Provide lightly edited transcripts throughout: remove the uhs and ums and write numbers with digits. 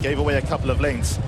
Gave away a couple of lengths.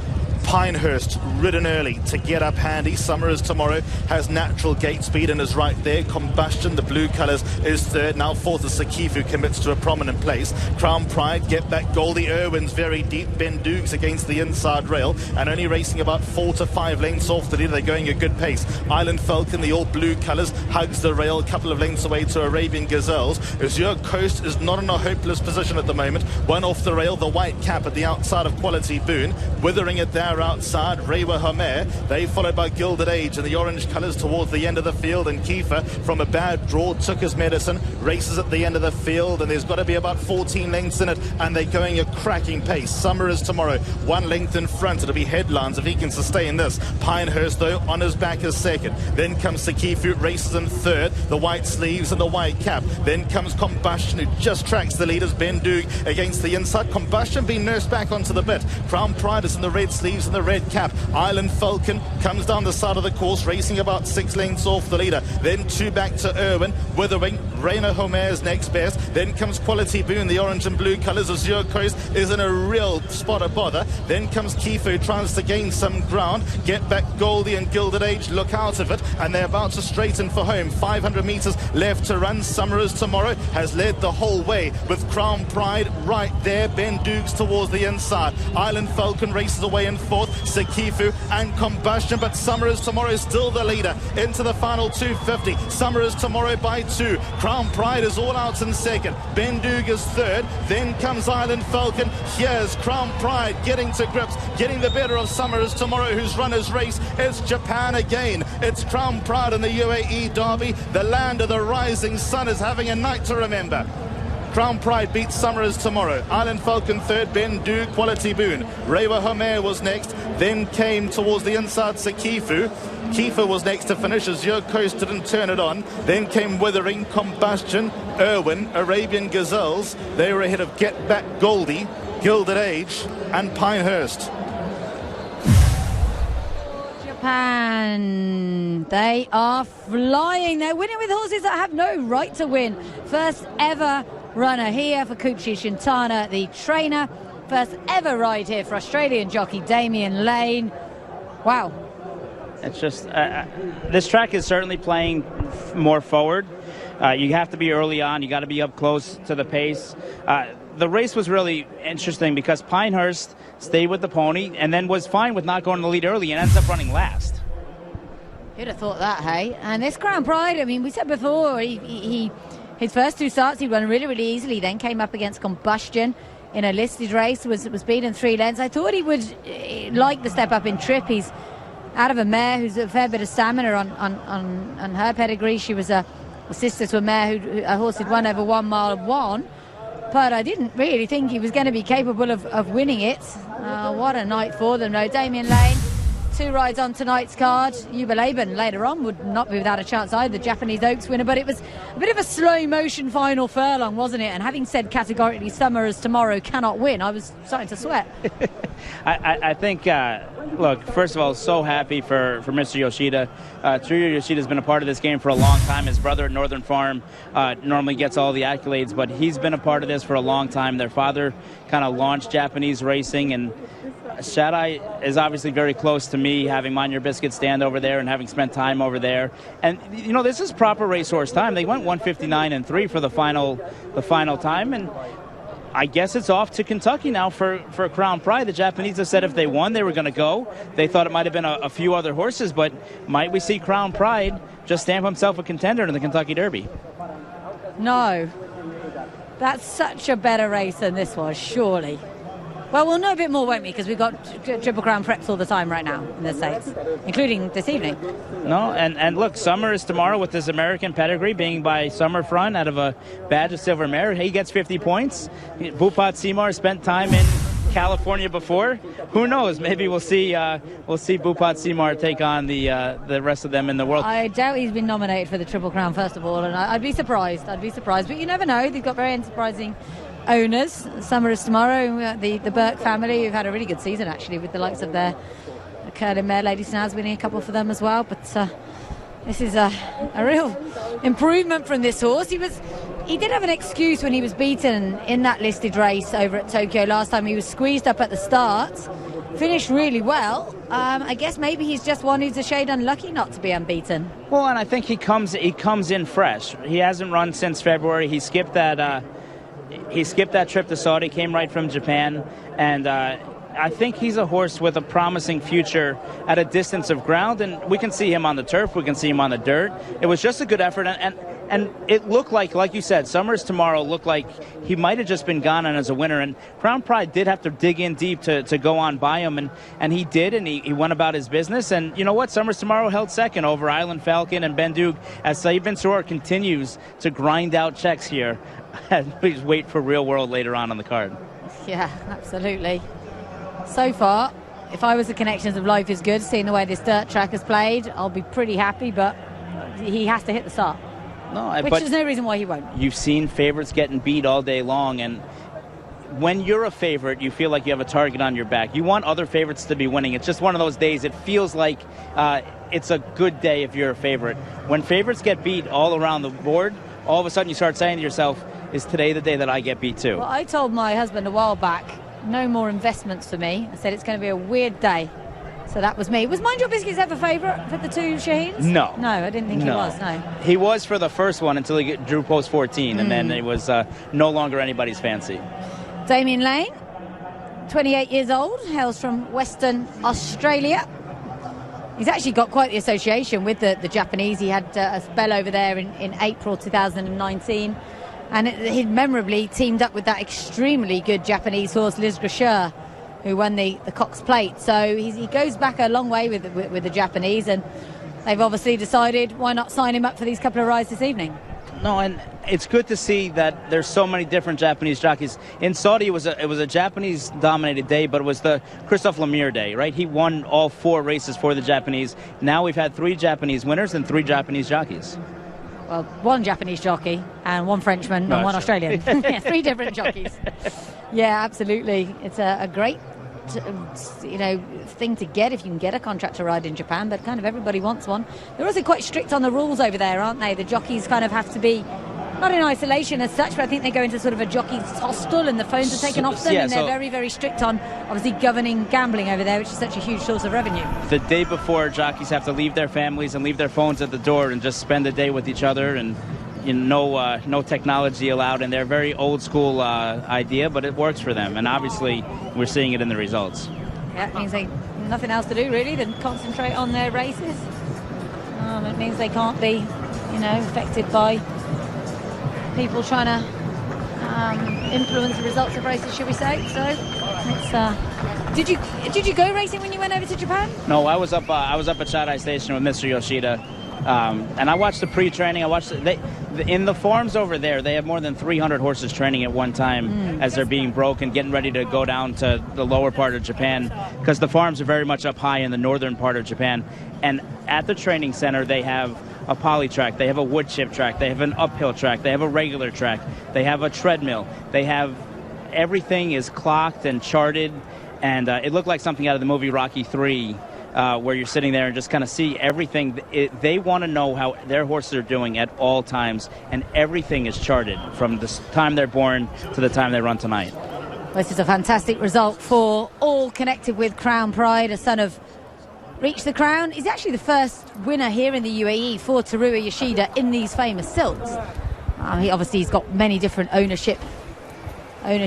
Pinehurst ridden early to get up handy. Summer is Tomorrow has natural gate speed and is right there. Combustion, the blue colours, is third. Now fourth is Sekifu, commits to a prominent place. Crown Pride, Get Back Goldie, Irwin's very deep. Ben Dukes against the inside rail and only racing about 4 to 5 lengths off the leader. They're going a good pace. Island Falcon, the all blue colours, hugs the rail a couple of lengths away to Arabian Gazelles. Azure Coast is not in a hopeless position at the moment. One off the rail, the white cap at the outside of Quality Boon. Withering it there outside, Rewa Homer. They followed by Gilded Age in the orange colours towards the end of the field, and Kiefer from a bad draw took his medicine, races at the end of the field, and there's got to be about 14 lengths in it, and they're going a cracking pace. Summer is Tomorrow 1 length in front. It'll be headlines if he can sustain this. Pinehurst though on his back is second. Then comes Sekifu, races in third, the white sleeves and the white cap. Then comes Combustion, who just tracks the leaders. Ben Doog against the inside. Combustion being nursed back onto the bit. Crown Pride is in the red sleeves and the red cap. Island Falcon comes down the side of the course, racing about 6 lengths off the leader. Then 2 back to Irwin. Withering, Raina Homer's next best. Then comes Quality Boon, the orange and blue colours. Azure Coast is in a real spot of bother. Then comes Kifu, tries to gain some ground. Get Back Goldie and Gilded Age look out of it, and they're about to straighten for home. 500 metres left to run. Summer is Tomorrow has led the whole way with Crown Pride right there. Ben Dukes towards the inside. Island Falcon races away in fourth. Sekifu and Combustion, but Summer is Tomorrow still the leader into the final 250. Summer is Tomorrow by 2. Crown Pride is all out in second. Ben Doog is third. Then comes Island Falcon. Here's Crown Pride getting to grips, getting the better of Summer is Tomorrow, whose runner's race is Japan again. It's Crown Pride in the UAE Derby. The land of the rising sun is having a night to remember. Crown Pride beats Summer is Tomorrow. Island Falcon third, Ben Doog, Quality Boon. Rewa Homer was next. Then came towards the inside Sekifu. Kiefer was next to finish as Azure Coast didn't turn it on. Then came Withering, Combustion, Irwin, Arabian Gazelles. They were ahead of Get Back Goldie, Gilded Age and Pinehurst. Japan, they are flying. They're winning with horses that have no right to win. First ever runner here for Koichi Shintani, the trainer. First ever ride here for Australian jockey Damian Lane. Wow. It's just, this track is certainly playing more forward. You have to be early on. You got to be up close to the pace. The race was really interesting because Pinehurst stayed with the pony and then was fine with not going to the lead early and ends up running last. Who'd have thought that, hey? And this Crown Pride, I mean, we said before, his first 2 starts he run really, really easily, then came up against Combustion in a listed race, was beaten 3 lengths. I thought he would like the step up in trip. He's out of a mare who's a fair bit of stamina on her pedigree. She was a sister to a mare a horse who'd won over 1 mile and won. But I didn't really think he was going to be capable of winning it. What a night for them, though. Damian Lane, 2 rides on tonight's card. Yuba Laban later on would not be without a chance either, the Japanese Oaks winner. But it was a bit of a slow motion final furlong, wasn't it? And having said categorically Summer is Tomorrow cannot win, I was starting to sweat. I think, look, first of all, so happy for Mr. Yoshida. Teruya Yoshida's been a part of this game for a long time. His brother at Northern Farm normally gets all the accolades, but he's been a part of this for a long time. Their father kind of launched Japanese racing, and Shadai is obviously very close to me, having Mind Your Biscuit stand over there and having spent time over there. And, you know, this is proper racehorse time. They went 159-3 for the final time, and I guess it's off to Kentucky now for Crown Pride. The Japanese have said if they won, they were going to go. They thought it might have been a few other horses, but might we see Crown Pride just stamp himself a contender in the Kentucky Derby? No. That's such a better race than this was, surely. Well, we'll know a bit more, won't we? Because we've got Triple Crown preps all the time right now in the States, including this evening. No, and look, Summer is Tomorrow with his American pedigree being by Summer Front out of a badge of silver mare. He gets 50 points. Bhupat Seymour spent time in California before. Who knows? Maybe we'll see Bhupat Seymour take on the rest of them in the world. I doubt he's been nominated for the Triple Crown, first of all, and I'd be surprised. But you never know. They've got very unsurprising owners. Summer is Tomorrow, the Burke family, who've had a really good season actually with the likes of their curling mare Lady Snaz winning a couple for them as well. But this is a real improvement from this horse. He was he did have an excuse when he was beaten in that listed race over at Tokyo last time. He was squeezed up at the start, finished really well. I guess maybe he's just one who's a shade unlucky not to be unbeaten. Well, and I think he comes in fresh. He hasn't run since February. He skipped that trip to Saudi, came right from Japan, and I think he's a horse with a promising future at a distance of ground, and we can see him on the turf, we can see him on the dirt. It was just a good effort, and it looked like you said, Summers tomorrow looked like he might have just been gone on as a winner, and Crown Pride did have to dig in deep to go on by him, and he did, and he went about his business, and you know what, Summers tomorrow held second over Island Falcon and Ben Duke as Saeed Bin Suroor continues to grind out checks here. Please wait for Real World later on the card. Yeah, absolutely. So far, if I was the Connections of Life is Good, seeing the way this dirt track has played, I'll be pretty happy, but he has to hit the start. Which there's no reason why he won't. You've seen favorites getting beat all day long, and when you're a favorite, you feel like you have a target on your back. You want other favorites to be winning. It's just one of those days. It feels like it's a good day if you're a favorite. When favorites get beat all around the board, all of a sudden you start saying to yourself, is today the day that I get beat too? Well, I told my husband a while back, no more investments for me. I said it's going to be a weird day. So that was me. Was Mind Your Biscuits ever favourite for the two Shaheens? No. No, I didn't think he was, no. He was for the first one until he drew post 14, and then it was no longer anybody's fancy. Damien Lane, 28 years old, hails from Western Australia. He's actually got quite the association with the Japanese. He had a spell over there in April 2019. And he memorably teamed up with that extremely good Japanese horse, Liz Gracheur, who won the Cox Plate. So he goes back a long way with the Japanese, and they've obviously decided why not sign him up for these couple of rides this evening. No, and it's good to see that there's so many different Japanese jockeys. In Saudi, it was a Japanese-dominated day, but it was the Christophe Lemire day, right? He won all 4 races for the Japanese. Now we've had 3 Japanese winners and 3 Japanese jockeys. Well, 1 Japanese jockey and 1 Frenchman and 1 Australian. Yeah, 3 different jockeys. Yeah, absolutely. It's a great, thing to get if you can get a contract to ride in Japan, but kind of everybody wants one. They're also quite strict on the rules over there, aren't they? The jockeys kind of have to be, not in isolation as such, but I think they go into sort of a jockey's hostel and the phones are taken off them, and they're very, very strict on obviously governing gambling over there, which is such a huge source of revenue. The day before, jockeys have to leave their families and leave their phones at the door and just spend the day with each other, and no technology allowed, and they're very old school idea, but it works for them, and obviously we're seeing it in the results. Yeah, it means they nothing else to do really than concentrate on their races. It means they can't be, affected by people trying to influence the results of races, should we say? So, it's, did you go racing when you went over to Japan? No, I was up at Chadai Station with Mr. Yoshida, and I watched the pre-training. In the farms over there, they have more than 300 horses training at one time as they're being broken, getting ready to go down to the lower part of Japan, because the farms are very much up high in the northern part of Japan. And at the training center, they have a poly track, they have a wood chip track, they have an uphill track, they have a regular track, they have a treadmill, they have everything is clocked and charted, and it looked like something out of the movie Rocky III, where you're sitting there and just kind of see everything. They want to know how their horses are doing at all times, and everything is charted from the time they're born to the time they run tonight. This is a fantastic result for all connected with Crown Pride, a son of Reach the Crown. He's actually the first winner here in the UAE for Teruya Yoshida in these famous silks. He's got many different ownership, as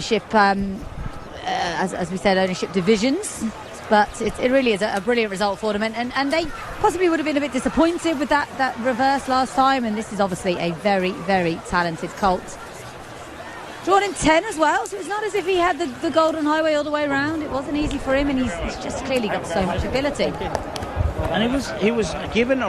we said, ownership divisions. But it really is a brilliant result for them, and they possibly would have been a bit disappointed with that reverse last time, and this is obviously a very, very talented colt. Drawn in 10 as well, so it's not as if he had the golden highway all the way around. It wasn't easy for him, and he's just clearly got so much ability. And he was given a